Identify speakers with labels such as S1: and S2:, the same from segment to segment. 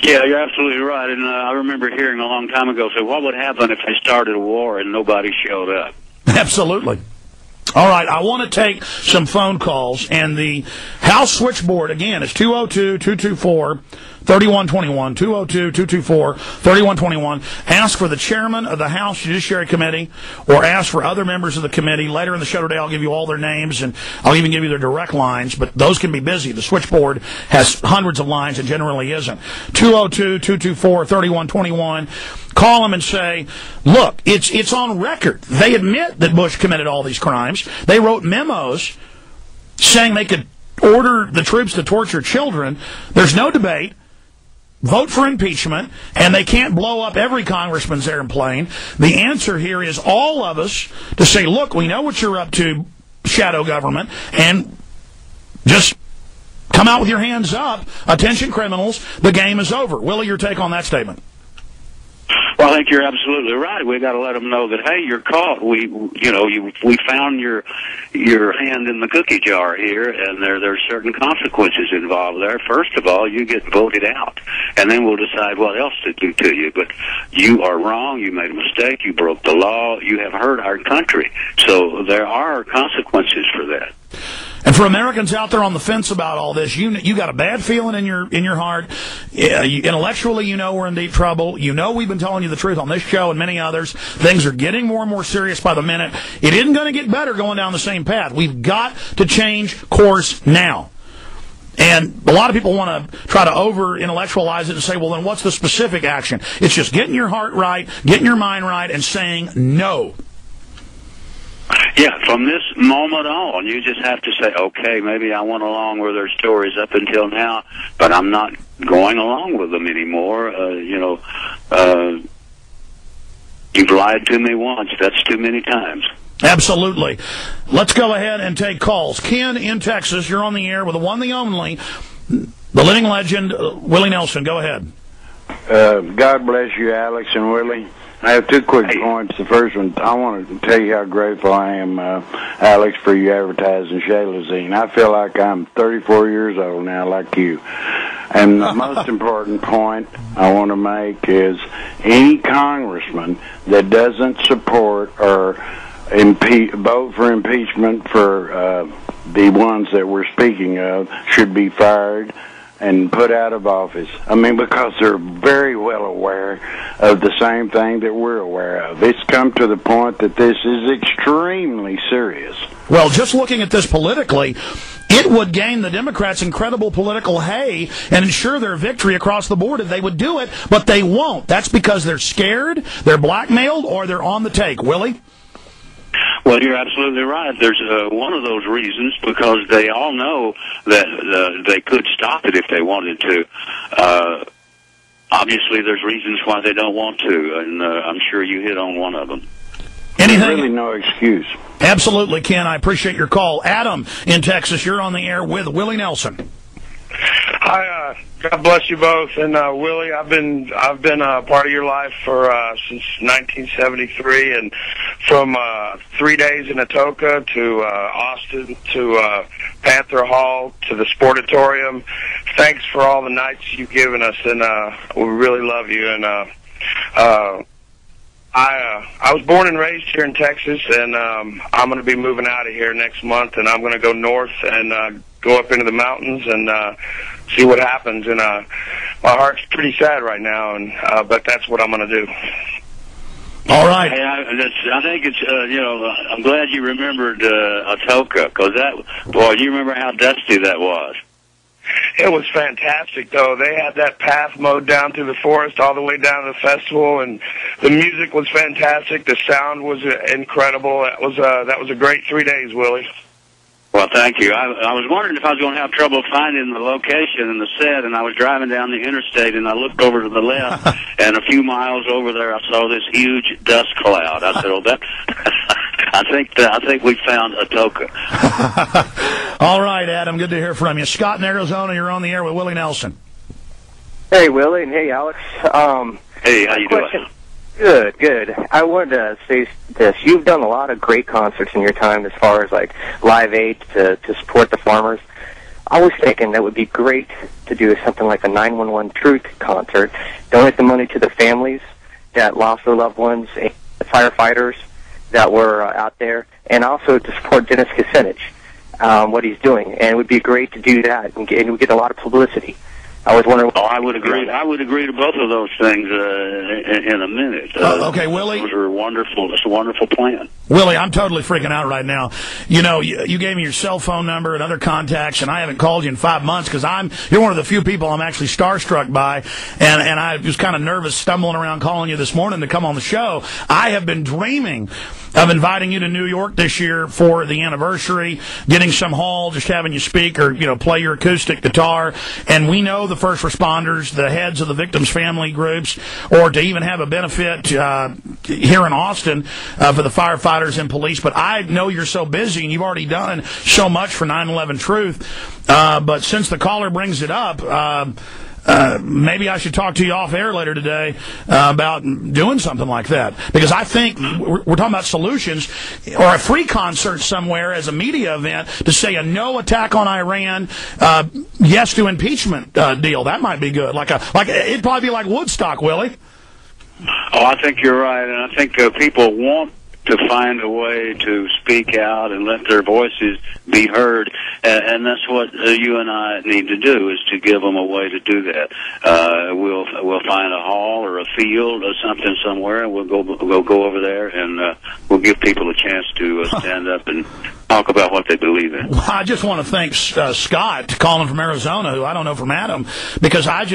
S1: Yeah, you're absolutely right. And I remember hearing a long time ago, say, what would happen if they started a war and nobody showed up?
S2: Absolutely. All right, I want to take some phone calls, and the House switchboard, again, is 202-224-3121, 202-224-3121. Ask for the chairman of the House Judiciary Committee, or ask for other members of the committee. Later in the show today, I'll give you all their names, and I'll even give you their direct lines, but those can be busy. The switchboard has hundreds of lines and generally isn't. 202-224-3121. Call them and say, look, it's on record. They admit that Bush committed all these crimes. They wrote memos saying they could order the troops to torture children. There's no debate. Vote for impeachment, and they can't blow up every congressman's airplane. The answer here is all of us to say, look, we know what you're up to, shadow government, and just come out with your hands up. Attention, criminals, the game is over. Willie, your take on that statement?
S1: Well, I think you're absolutely right. We got to let them know that, hey, you're caught. We found your hand in the cookie jar here, and there's certain consequences involved there. First of all, you get voted out, and then we'll decide what else to do to you. But you are wrong. You made a mistake. You broke the law. You have hurt our country. So there are consequences for that.
S2: And for Americans out there on the fence about all this, you got a bad feeling in your heart. Intellectually, you know we're in deep trouble. You know we've been telling you the truth on this show and many others. Things are getting more and more serious by the minute. It isn't going to get better going down the same path. We've got to change course now. And a lot of people want to try to over-intellectualize it and say, well, then what's the specific action? It's just getting your heart right, getting your mind right, and saying no.
S1: Yeah, from this moment on, you just have to say, okay, maybe I went along with their stories up until now, but I'm not going along with them anymore. You've lied to me once. That's too many times.
S2: Absolutely. Let's go ahead and take calls. Ken in Texas, you're on the air with the one, the only, the living legend, Willie Nelson. Go ahead.
S3: God bless you, Alex and Willie. I have two quick points. The first one, I want to tell you how grateful I am, Alex, for you advertising Shailazine. I feel like I'm 34 years old now, like you. And the most important point I want to make is any congressman that doesn't support or vote for impeachment for the ones that we're speaking of should be fired and put out of office. I mean, because they're very well aware of the same thing that we're aware of. It's come to the point that this is extremely serious.
S2: Well, just looking at this politically, it would gain the Democrats incredible political hay and ensure their victory across the board if they would do it, but they won't. That's because they're scared, they're blackmailed, or they're on the take. Willie?
S1: Well, you're absolutely right. There's one of those reasons, because they all know that they could stop it if they wanted to. Obviously, there's reasons why they don't want to, and I'm sure you hit on one of them.
S2: Anything?
S3: There's really no excuse.
S2: Absolutely, Ken. I appreciate your call. Adam in Texas, you're on the air with Willie Nelson.
S4: Hi, God bless you both. And Willie, I've been a part of your life for since 1973, and from 3 days in Atoka to Austin to Panther Hall to the Sportatorium. Thanks for all the nights you've given us, and we really love you. And I was born and raised here in Texas, and I'm going to be moving out of here next month, and I'm going to go north and go up into the mountains and see what happens. And my heart's pretty sad right now, and but that's what I'm going to do.
S2: All right.
S1: Hey, I think it's I'm glad you remembered Atoka, because you remember how dusty that was.
S4: It was fantastic, though. They had that path mowed down through the forest all the way down to the festival, and the music was fantastic. The sound was incredible. That was a great 3 days, Willie.
S1: Well, thank you. I was wondering if I was going to have trouble finding the location and the set, and I was driving down the interstate, and I looked over to the left, and a few miles over there, I saw this huge dust cloud. I said, "Oh, that." I think we found Atoka.
S2: All right, Adam. Good to hear from you. Scott in Arizona, you're on the air with Willie Nelson.
S5: Hey, Willie, and hey, Alex.
S1: Hey, how you doing?
S5: Good. I wanted to say this. You've done a lot of great concerts in your time as far as, like, Live Aid to support the farmers. I was thinking that would be great to do something like a 911 Truth concert, donate the money to the families that lost their loved ones, and the firefighters that were out there, and also to support Dennis Kucinich, what he's doing. And it would be great to do that, and we get a lot of publicity. I was wondering.
S1: Oh, I would agree. I would agree to both of those things in a minute.
S2: Okay, Willie.
S1: Those are wonderful. It's a wonderful plan.
S2: Willie, I'm totally freaking out right now. You know, you gave me your cell phone number and other contacts, and I haven't called you in 5 months because you're one of the few people I'm actually starstruck by, and I was kind of nervous stumbling around calling you this morning to come on the show. I have been dreaming of inviting you to New York this year for the anniversary, getting some hall, just having you speak or, play your acoustic guitar. And we know the first responders, the heads of the victims' family groups, or to even have a benefit here in Austin for the firefighters and police. But I know you're so busy and you've already done so much for 9/11 Truth. But since the caller brings it up, maybe I should talk to you off air later today about doing something like that. Because I think we're talking about solutions, or a free concert somewhere as a media event to say a no attack on Iran, yes to impeachment deal. That might be good. It'd probably be like Woodstock, Willie.
S1: Oh, I think you're right, and I think people want to find a way to speak out and let their voices be heard, and that's what you and I need to do, is to give them a way to do that. We'll find a hall or a field or something somewhere, and we'll go over there, and we'll give people a chance to stand up and talk about what they believe in.
S2: Well, I just want to thank Scott calling from Arizona, who I don't know from Adam, because I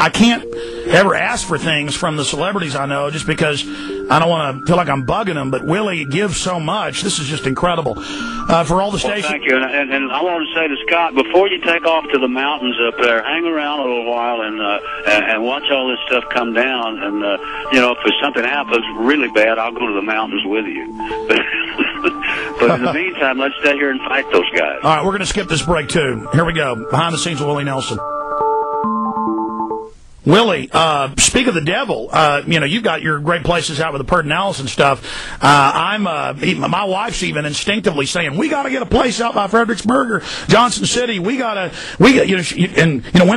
S2: can't ever ask for things from the celebrities I know just because I don't want to feel like I'm bugging them. But Willie gives so much. This is just incredible. For all the stations.
S1: Thank you. And I want to say to Scott, before you take off to the mountains up there, hang around a little while and watch all this stuff come down. And, if something happens really bad, I'll go to the mountains with you. But in the meantime, let's stay here and fight those guys.
S2: All right, we're going to skip this break, too. Here we go. Behind the scenes with Willie Nelson. Willie, speak of the devil, you've got your great places out with the Pedernales and stuff. My wife's even instinctively saying, we got to get a place out by Fredericksburg or Johnson City. Women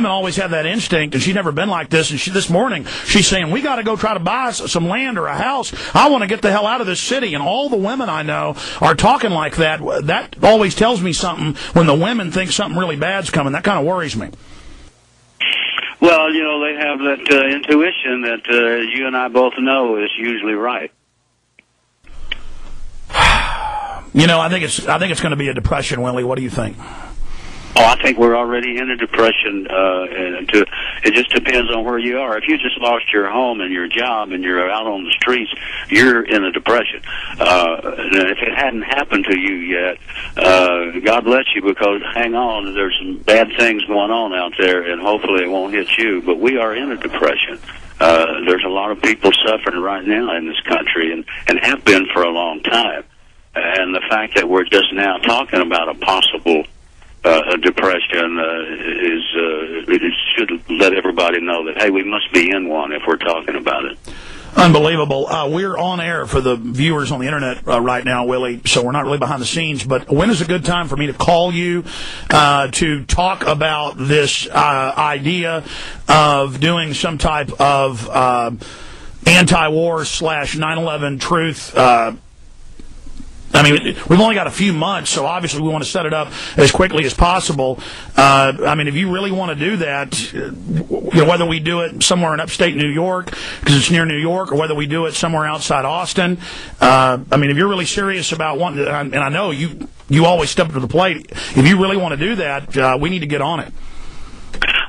S2: always have that instinct, and she's never been like this. And this morning, she's saying, we got to go try to buy some land or a house. I want to get the hell out of this city. And all the women I know are talking like that. That always tells me something when the women think something really bad's coming. That kind of worries me.
S1: Well, they have that intuition that you and I both know is usually right.
S2: I think it's going to be a depression, Willie. What do you think?
S1: Oh, I think we're already in a depression. It just depends on where you are. If you just lost your home and your job and you're out on the streets, you're in a depression. If it hadn't happened to you yet, God bless you, because hang on, there's some bad things going on out there, and hopefully it won't hit you. But we are in a depression. There's a lot of people suffering right now in this country, and have been for a long time. And the fact that we're just now talking about a possible depression it should let everybody know that, hey, we must be in one if we're talking about it.
S2: Unbelievable. We're on air for the viewers on the internet right now, Willie, so we're not really behind the scenes. But when is a good time for me to call you to talk about this idea of doing some type of anti-war / 9/11 truth? We've only got a few months, so obviously we want to set it up as quickly as possible. If you really want to do that, whether we do it somewhere in upstate New York, because it's near New York, or whether we do it somewhere outside Austin, if you're really serious about wanting to, and I know you always step up to the plate, if you really want to do that, we need to get on it.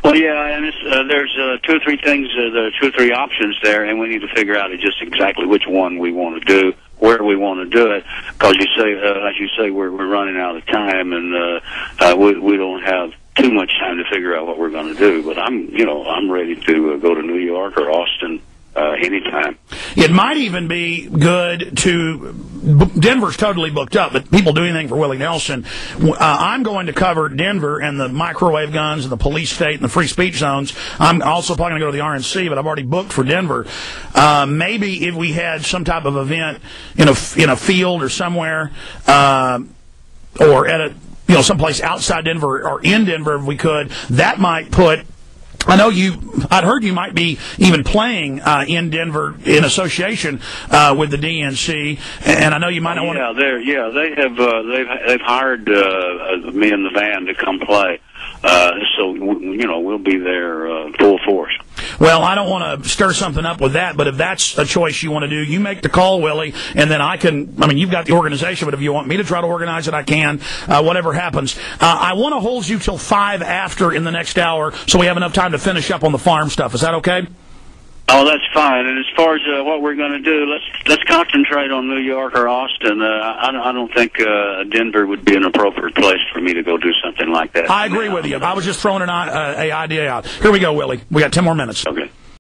S1: Well, yeah, and there's 2 or 3 things, 2 or 3 options there, and we need to figure out just exactly which one we want to do, where we want to do it, because as you say, we're running out of time, and we don't have too much time to figure out what we're going to do. But I'm ready to go to New York or Austin anytime.
S2: It might even be good to. Denver's totally booked up, but people do anything for Willie Nelson. I'm going to cover Denver and the microwave guns and the police state and the free speech zones. I'm also probably going to go to the RNC, but I've already booked for Denver. Maybe if we had some type of event in a field or somewhere, or at someplace outside Denver or in Denver if we could. That might put. I know I'd heard you might be even playing in Denver in association with the DNC, and I know you might not want to.
S1: They've hired me and the band to come play. So we'll be there full force.
S2: Well, I don't want to stir something up with that, but if that's a choice you want to do, you make the call, Willie, and then you've got the organization, but if you want me to try to organize it, I can, whatever happens. I want to hold you till 5 after in the next hour, so we have enough time to finish up on the farm stuff. Is that okay?
S1: Oh, that's fine. And as far as what we're going to do, let's concentrate on New York or Austin. I don't think Denver would be an appropriate place for me to go do something like that.
S2: I agree with you. I was just throwing an idea out. Here we go, Willie. We got 10 more minutes.
S1: Okay.